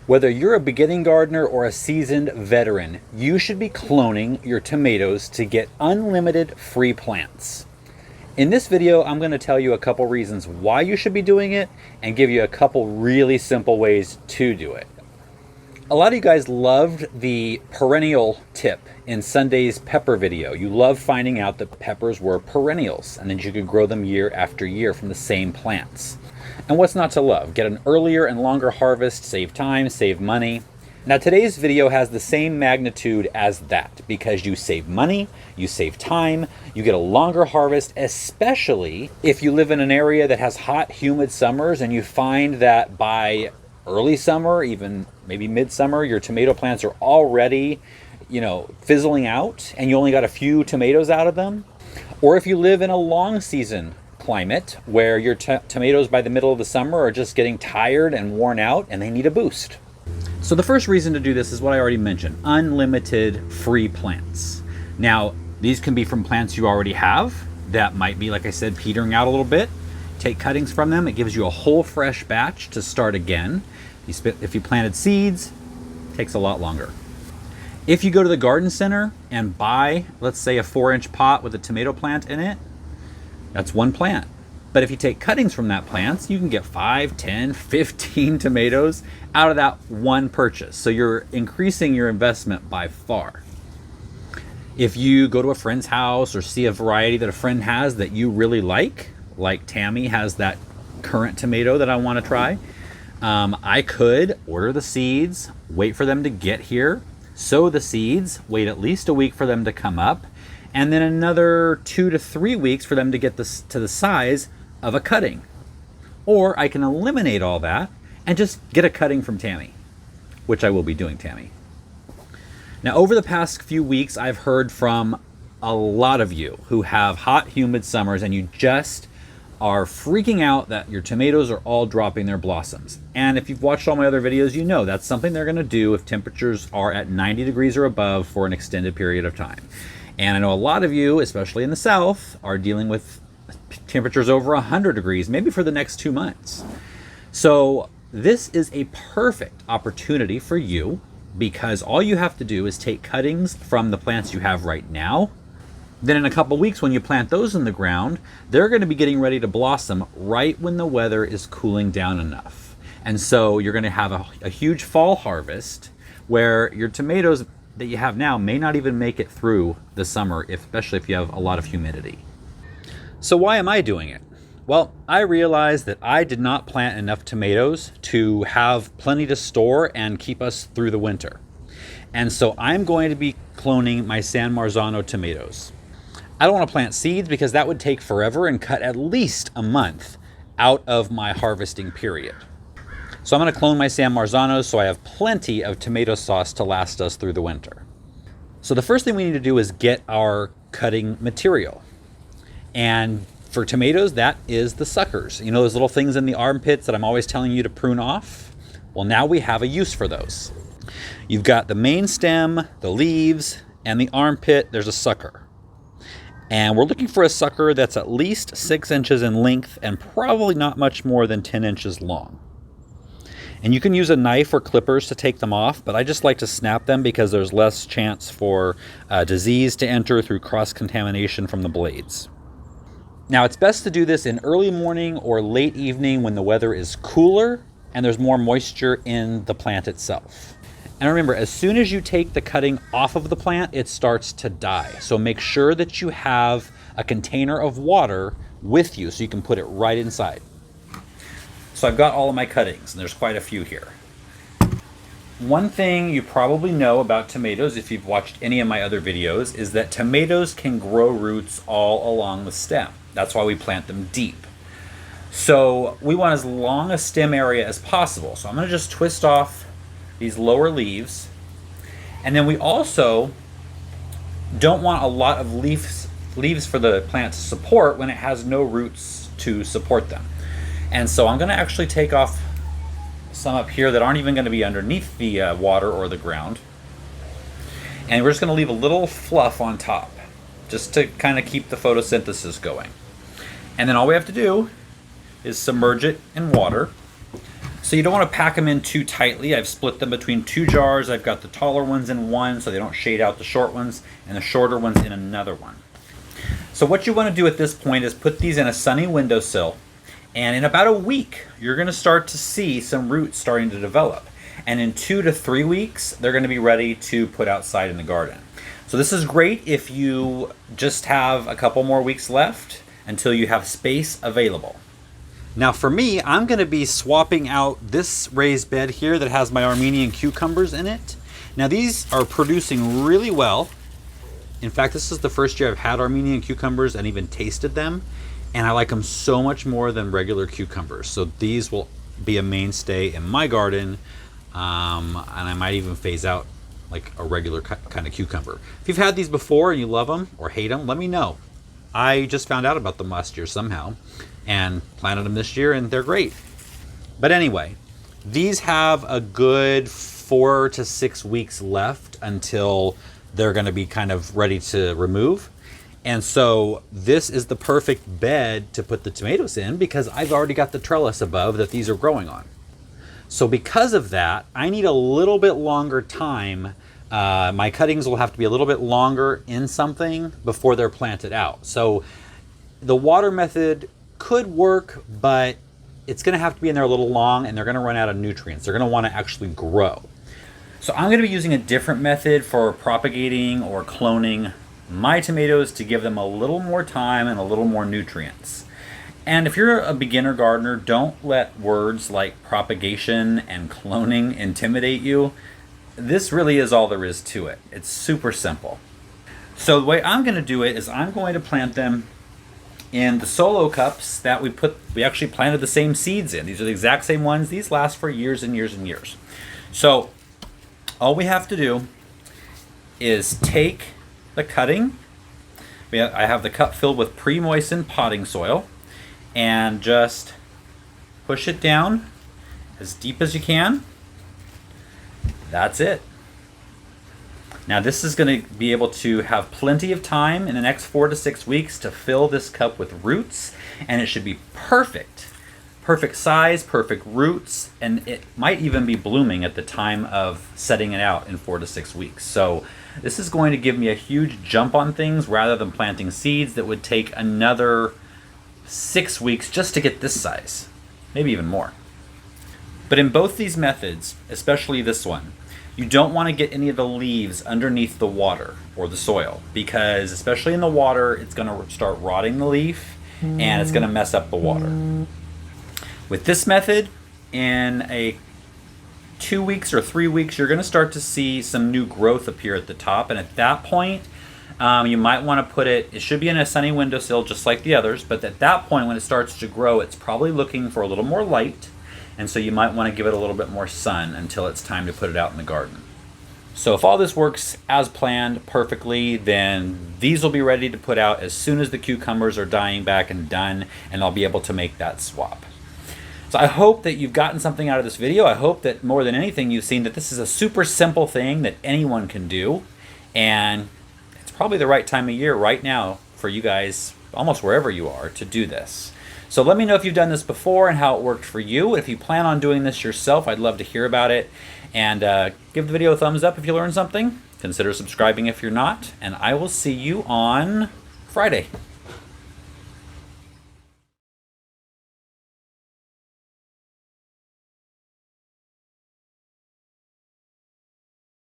Whether you're a beginning gardener or a seasoned veteran, you should be cloning your tomatoes to get unlimited free plants. In this video, I'm going to tell you a couple reasons why you should be doing it and give you a couple really simple ways to do it. A lot of you guys loved the perennial tip in Sunday's pepper video. You loved finding out that peppers were perennials and that you could grow them year after year from the same plants. And what's not to love? Get an earlier and longer harvest, save time, save money. Now today's video has the same magnitude as that because you save money, you save time, you get a longer harvest, especially if you live in an area that has hot, humid summers and you find that by early summer, even maybe midsummer, your tomato plants are already, fizzling out and you only got a few tomatoes out of them. Or if you live in a long season climate where your tomatoes by the middle of the summer are just getting tired and worn out and they need a boost. So the first reason to do this is what I already mentioned, unlimited free plants. Now, these can be from plants you already have that might be, like I said, petering out a little bit. Take cuttings from them. It gives you a whole fresh batch to start again. If you planted seeds, it takes a lot longer. If you go to the garden center and buy, let's say, a 4-inch pot with a tomato plant in it, that's one plant. But if you take cuttings from that plant, you can get 5, 10, 15 tomatoes out of that one purchase. So you're increasing your investment by far. If you go to a friend's house or see a variety that a friend has that you really like Tammy has that current tomato that I want to try, I could order the seeds, wait for them to get here, sow the seeds, wait at least a week for them to come up, and then another 2 to 3 weeks for them to get this to the size of a cutting. Or I can eliminate all that and just get a cutting from Tammy, which I will be doing, Tammy. Now, over the past few weeks, I've heard from a lot of you who have hot, humid summers and you just are freaking out that your tomatoes are all dropping their blossoms. And if you've watched all my other videos, you know that's something they're going to do if temperatures are at 90 degrees or above for an extended period of time. And I know a lot of you, especially in the South, are dealing with temperatures over 100 degrees, maybe for the next 2 months. So this is a perfect opportunity for you because all you have to do is take cuttings from the plants you have right now. Then in a couple weeks, when you plant those in the ground, they're going to be getting ready to blossom right when the weather is cooling down enough. And so you're going to have a huge fall harvest where your tomatoes that you have now may not even make it through the summer, especially if you have a lot of humidity. So why am I doing it? Well, I realized that I did not plant enough tomatoes to have plenty to store and keep us through the winter. And so I'm going to be cloning my San Marzano tomatoes. I don't want to plant seeds because that would take forever and cut at least a month out of my harvesting period. So I'm going to clone my San Marzanos so I have plenty of tomato sauce to last us through the winter. So the first thing we need to do is get our cutting material. And for tomatoes, that is the suckers. You know those little things in the armpits that I'm always telling you to prune off? Well, now we have a use for those. You've got the main stem, the leaves, and the armpit. There's a sucker. And we're looking for a sucker that's at least 6 inches in length and probably not much more than 10 inches long. And you can use a knife or clippers to take them off, but I just like to snap them because there's less chance for disease to enter through cross-contamination from the blades. Now, it's best to do this in early morning or late evening when the weather is cooler and there's more moisture in the plant itself. And remember, as soon as you take the cutting off of the plant, it starts to die. So make sure that you have a container of water with you so you can put it right inside. So I've got all of my cuttings, and there's quite a few here. One thing you probably know about tomatoes, if you've watched any of my other videos, is that tomatoes can grow roots all along the stem. That's why we plant them deep. So we want as long a stem area as possible. So I'm going to just twist off these lower leaves. And then we also don't want a lot of leaves for the plant to support when it has no roots to support them. And so I'm going to actually take off some up here that aren't even going to be underneath the water or the ground. And we're just going to leave a little fluff on top just to kind of keep the photosynthesis going. And then all we have to do is submerge it in water So you don't want to pack them in too tightly. I've split them between 2 jars. I've got the taller ones in one so they don't shade out the short ones, and the shorter ones in another one. So what you want to do at this point is put these in a sunny windowsill, and in about a week you're going to start to see some roots starting to develop. And in 2 to 3 weeks they're going to be ready to put outside in the garden. So this is great if you just have a couple more weeks left until you have space available. Now for me, I'm going to be swapping out this raised bed here that has my Armenian cucumbers in it. Now these are producing really well. In fact, this is the first year I've had Armenian cucumbers and even tasted them, and I like them so much more than regular cucumbers. So these will be a mainstay in my garden, and I might even phase out like a regular kind of cucumber. If you've had these before and you love them or hate them, let me know. I just found out about them last year somehow and planted them this year, and they're great. But anyway, these have a good 4 to 6 weeks left until they're going to be kind of ready to remove. And so this is the perfect bed to put the tomatoes in because I've already got the trellis above that these are growing on. So because of that, I need a little bit longer time. My cuttings will have to be a little bit longer in something before they're planted out. So the water method could work, but it's going to have to be in there a little long, and they're going to run out of nutrients. They're going to want to actually grow. So I'm going to be using a different method for propagating or cloning my tomatoes to give them a little more time and a little more nutrients. And if you're a beginner gardener, don't let words like propagation and cloning intimidate you. This really is all there is to it. It's super simple. So the way I'm going to do it is I'm going to plant them in the solo cups that we actually planted the same seeds in. These are the exact same ones. These last for years and years and years. So all we have to do is take the cutting. I have the cup filled with pre-moistened potting soil, and just push it down as deep as you can. That's it. Now this is going to be able to have plenty of time in the next 4 to 6 weeks to fill this cup with roots, and it should be perfect. Perfect size, perfect roots, and it might even be blooming at the time of setting it out in 4 to 6 weeks. So this is going to give me a huge jump on things rather than planting seeds that would take another 6 weeks just to get this size, maybe even more. But in both these methods, especially this one, you don't want to get any of the leaves underneath the water or the soil, because especially in the water, it's going to start rotting the leaf and it's going to mess up the water. With this method, in a 2 weeks or 3 weeks, you're going to start to see some new growth appear at the top, and at that point, you might want to put it should be in a sunny windowsill just like the others, but at that point when it starts to grow, it's probably looking for a little more light, and so you might want to give it a little bit more sun until it's time to put it out in the garden. So if all this works as planned perfectly, then these will be ready to put out as soon as the cucumbers are dying back and done, and I'll be able to make that swap. So I hope that you've gotten something out of this video. I hope that more than anything you've seen that this is a super simple thing that anyone can do, and it's probably the right time of year right now for you guys, almost wherever you are, to do this. So let me know if you've done this before and how it worked for you. If you plan on doing this yourself, I'd love to hear about it. And give the video a thumbs up if you learned something. Consider subscribing if you're not. And I will see you on Friday.